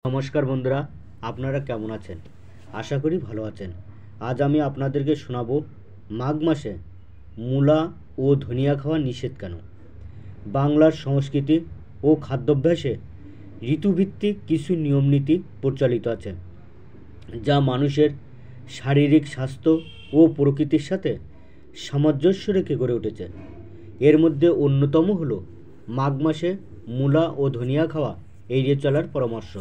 নমস্কার বন্ধুরা, আপনারা কেমন আছেন? আশা করি ভালো আছেন। আজ আমি আপনাদেরকে শোনাবো মাঘ মাসে মূলা ও ধনিয়া খাওয়া নিষেধ কেন। বাংলার সংস্কৃতি ও খাদ্যাভ্যাসে ঋতুভিত্তিক কিছু নিয়মনীতি প্রচলিত আছে, যা মানুষের শারীরিক স্বাস্থ্য ও প্রকৃতির সাথে সামঞ্জস্য রেখে গড়ে উঠেছে। এর মধ্যে অন্যতম হলো মাঘ মাসে মূলা ও ধনিয়া খাওয়া এড়িয়ে চলার পরামর্শ।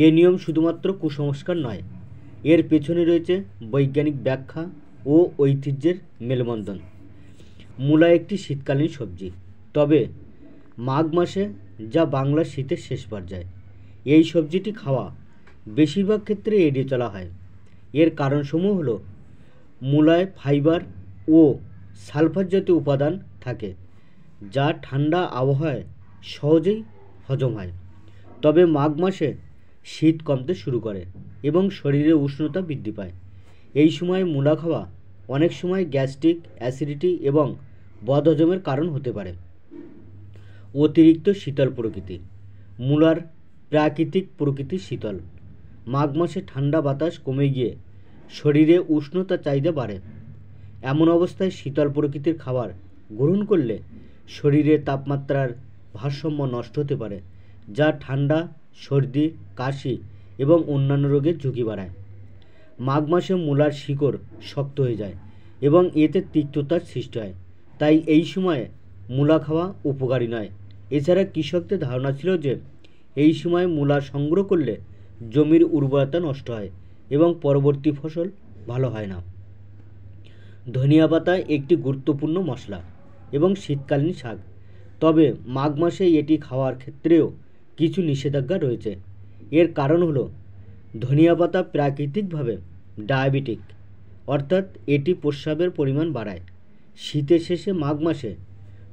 এ নিয়ম শুধুমাত্র কুসংস্কার নয়, এর পেছনে রয়েছে বৈজ্ঞানিক ব্যাখ্যা ও ঐতিহ্যের মেলবন্ধন। মূলা একটি শীতকালীন সবজি, তবে মাঘ মাসে, যা বাংলার শীতের শেষ পর্যায়ে, এই সবজিটি খাওয়া বেশিরভাগ ক্ষেত্রে এড়িয়ে চলা হয়। এর কারণসমূহ হলো মূলায় ফাইবার ও সালফার জাতীয় উপাদান থাকে, যা ঠান্ডা আবহাওয়ায় সহজেই হজম হয়। তবে মাঘ মাসে শীত কমতে শুরু করে এবং শরীরে উষ্ণতা বৃদ্ধি পায়। এই সময় মূলা খাওয়া অনেক সময় গ্যাস্ট্রিক, অ্যাসিডিটি এবং বদহজমের কারণ হতে পারে। অতিরিক্ত শীতল প্রকৃতি। মূলার প্রাকৃতিক প্রকৃতি শীতল। মাঘ মাসে ঠান্ডা বাতাস কমে গিয়ে শরীরে উষ্ণতার চাহিদা বাড়ে। এমন অবস্থায় শীতল প্রকৃতির খাবার গ্রহণ করলে শরীরের তাপমাত্রার ভারসাম্য নষ্ট হতে পারে, যা ঠান্ডা, সর্দি, কাশি এবং অন্যান্য রোগের ঝুঁকি বাড়ায়। মাঘ মাসে মূলার শিকড় শক্ত হয়ে যায় এবং এতে তিক্ততার সৃষ্টি হয়, তাই এই সময়ে মূলা খাওয়া উপকারী নয়। এছাড়া কৃষকদের ধারণা ছিল যে এই সময় মূলা সংগ্রহ করলে জমির উর্বরতা নষ্ট হয় এবং পরবর্তী ফসল ভালো হয় না। ধনিয়া পাতা একটি গুরুত্বপূর্ণ মশলা এবং শীতকালীন শাক, তবে মাঘ মাসে এটি খাওয়ার ক্ষেত্রেও কিছু নিষেধাজ্ঞা রয়েছে। এর কারণ হলো ধনিয়া পাতা প্রাকৃতিকভাবে ডায়াবেটিক, অর্থাৎ এটি প্রস্রাবের পরিমাণ বাড়ায়। শীতের শেষে মাঘ মাসে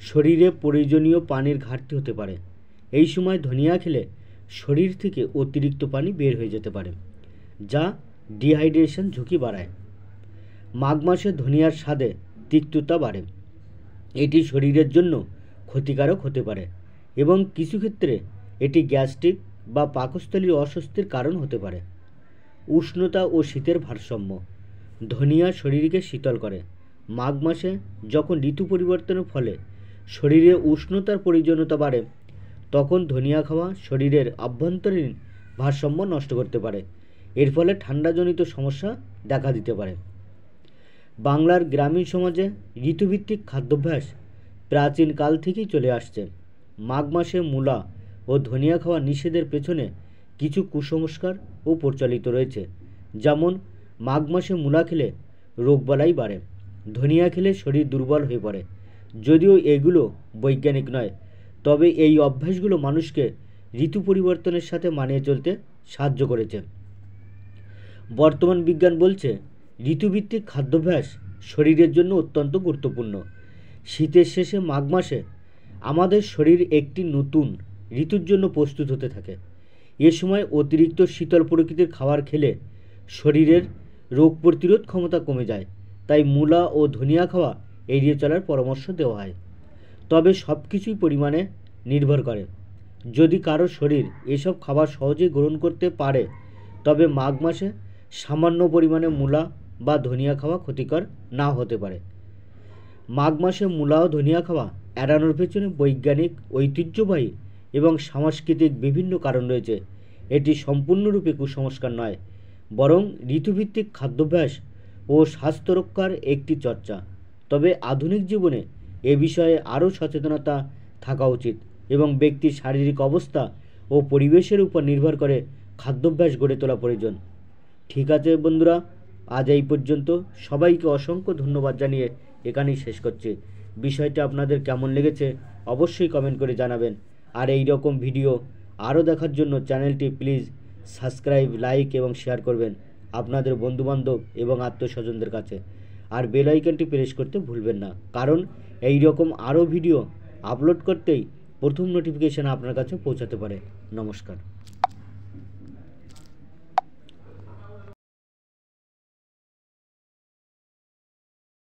শরীরে প্রয়োজনীয় পানির ঘাটতি হতে পারে। এই সময় ধনিয়া খেলে শরীর থেকে অতিরিক্ত পানি বের হয়ে যেতে পারে, যা ডিহাইড্রেশন ঝুঁকি বাড়ায়। মাঘ মাসে ধনিয়ার স্বাদে তিক্ততা বাড়ে। এটি শরীরের জন্য ক্ষতিকারক হতে পারে এবং কিছু ক্ষেত্রে এটি গ্যাস্ট্রিক বা পাকস্থলীর অস্বস্তির কারণ হতে পারে। উষ্ণতা ও শীতের ভারসাম্য। ধনিয়া শরীরকে শীতল করে। মাঘ মাসে যখন ঋতু পরিবর্তনের ফলে শরীরে উষ্ণতার প্রয়োজনীয়তা বাড়ে, তখন ধনিয়া খাওয়া শরীরের আভ্যন্তরীণ ভারসাম্য নষ্ট করতে পারে। এর ফলে ঠান্ডাজনিত সমস্যা দেখা দিতে পারে। বাংলার গ্রামীণ সমাজে ঋতুভিত্তিক খাদ্যাভ্যাস প্রাচীন কাল থেকেই চলে আসছে। মাঘ মাসে মূলা ও ধনিয়া খাওয়া নিষেধের পেছনে কিছু কুসংস্কার ও প্রচলিত রয়েছে, যেমন মাঘ মাসে মূলা খেলে রোগবালাই বাড়ে, ধনিয়া খেলে শরীর দুর্বল হয়ে পড়ে। যদিও এগুলো বৈজ্ঞানিক নয়, তবে এই অভ্যাসগুলো মানুষকে ঋতু পরিবর্তনের সাথে মানিয়ে চলতে সাহায্য করেছে। বর্তমান বিজ্ঞান বলছে ঋতুভিত্তিক খাদ্যাভ্যাস শরীরের জন্য অত্যন্ত গুরুত্বপূর্ণ। শীতের শেষে মাঘ মাসে আমাদের শরীর একটি নতুন ঋতুর জন্য প্রস্তুত হতে থাকে। এ সময় অতিরিক্ত শীতল প্রকৃতির খাবার খেলে শরীরের রোগ প্রতিরোধ ক্ষমতা কমে যায়, তাই মূলা ও ধনিয়া খাওয়া এড়িয়ে চলার পরামর্শ দেওয়া হয়। তবে সব কিছুই পরিমাণে নির্ভর করে। যদি কারো শরীর এসব খাবার সহজেই গ্রহণ করতে পারে, তবে মাঘ মাসে সামান্য পরিমাণে মূলা বা ধনিয়া খাওয়া ক্ষতিকর না হতে পারে। মাঘ মাসে মূলা ও ধনিয়া খাওয়া এড়ানোর পেছনে বৈজ্ঞানিক, ঐতিহ্যবাহী এবং সাংস্কৃতিক বিভিন্ন কারণ রয়েছে। এটি সম্পূর্ণরূপে কুসংস্কার নয়, বরং ঋতুভিত্তিক খাদ্যাভ্যাস ও স্বাস্থ্য রক্ষার একটি চর্চা। তবে আধুনিক জীবনে এ বিষয়ে আরও সচেতনতা থাকা উচিত এবং ব্যক্তির শারীরিক অবস্থা ও পরিবেশের উপর নির্ভর করে খাদ্যাভ্যাস গড়ে তোলা প্রয়োজন। ঠিক আছে বন্ধুরা, আজ এই পর্যন্ত। সবাইকে অসংখ্য ধন্যবাদ জানিয়ে এখানেই শেষ করছি। বিষয়টা আপনাদের কেমন লেগেছে অবশ্যই কমেন্ট করে জানাবেন। আর এই রকম ভিডিও আরও দেখার জন্য চ্যানেলটি প্লিজ সাবস্ক্রাইব, লাইক এবং শেয়ার করবেন আপনাদের বন্ধুবান্ধব এবং আত্মীয়স্বজনদের কাছে। আর বেল আইকনটি প্রেস করতে ভুলবেন না, কারণ এই রকম আরও ভিডিও আপলোড করতেই প্রথম নোটিফিকেশান আপনার কাছে পৌঁছাতে পারে। নমস্কার।